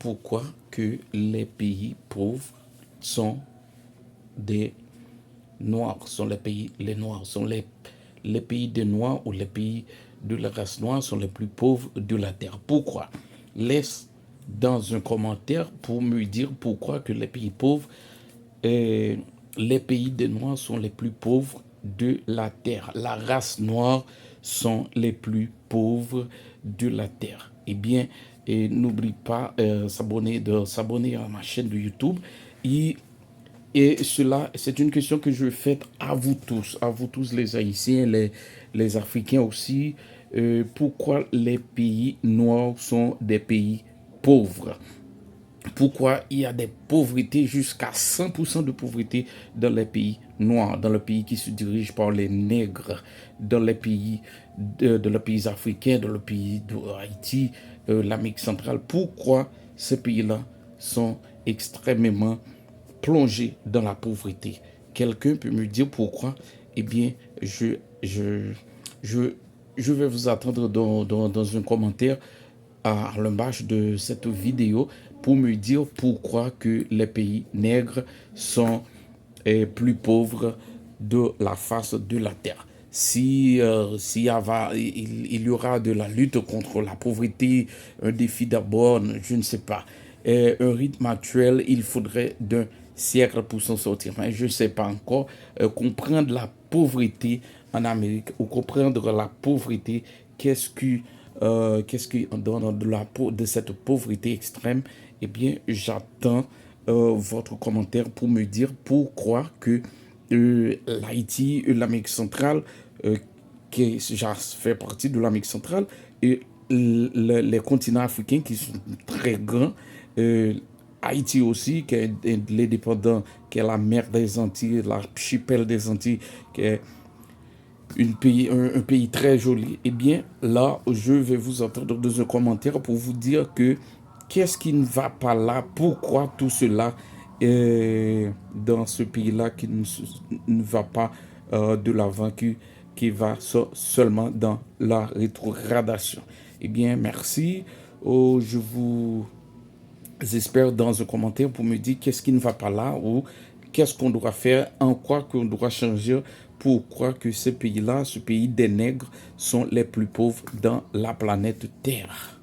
pourquoi que les pays pauvres sont des Noirs, sont les Noirs, sont les pays des Noirs ou les pays de la race noire sont les plus pauvres de la Terre. Pourquoi? Laisse dans un commentaire pour me dire pourquoi que les pays pauvres, les pays des Noirs sont les plus pauvres de la Terre. La race noire sont les plus pauvres de la Terre. Eh bien, n'oublie pas s'abonner à ma chaîne de YouTube. Et cela, c'est une question que je fais à vous tous les Haïtiens, les Africains aussi. Pourquoi les pays noirs sont des pays pauvres? Pourquoi il y a des pauvretés, jusqu'à 100% de pauvreté dans les pays noirs, dans les pays qui se dirigent par les nègres, dans les pays, dans les pays africains, dans le pays d'Haïti, l'Amérique centrale? Pourquoi ces pays-là sont extrêmement plongés dans la pauvreté? Quelqu'un peut me dire pourquoi? Eh bien, je vais vous attendre dans un commentaire à l'image de cette vidéo pour me dire pourquoi que les pays nègres sont plus pauvres de la face de la terre. Si il y aura de la lutte contre la pauvreté, un défi d'abord, je ne sais pas, un rythme actuel, il faudrait d'un siècle pour s'en sortir. Mais je ne sais pas encore. Comprendre la pauvreté en Amérique ou comprendre la pauvreté, qu'est-ce que de cette pauvreté extrême? Eh bien, j'attends votre commentaire pour me dire pourquoi que l'Haïti, l'Amérique centrale, qui fait partie de l'Amérique centrale, et les continents africains qui sont très grands, Haïti aussi, qui est l'indépendant, qui est la mer des Antilles, l'archipel des Antilles, qui est un pays très joli. Eh bien, là, je vais vous entendre dans un commentaire pour vous dire que qu'est-ce qui ne va pas là, pourquoi tout cela est dans ce pays-là qui ne va pas de l'avant, qui va seulement dans la rétrogradation. Eh bien, merci. Je vous j'espère dans un commentaire pour me dire qu'est-ce qui ne va pas là ou qu'est-ce qu'on doit faire, en quoi qu'on doit changer pour croire que ce pays-là, ce pays des nègres, sont les plus pauvres dans la planète Terre.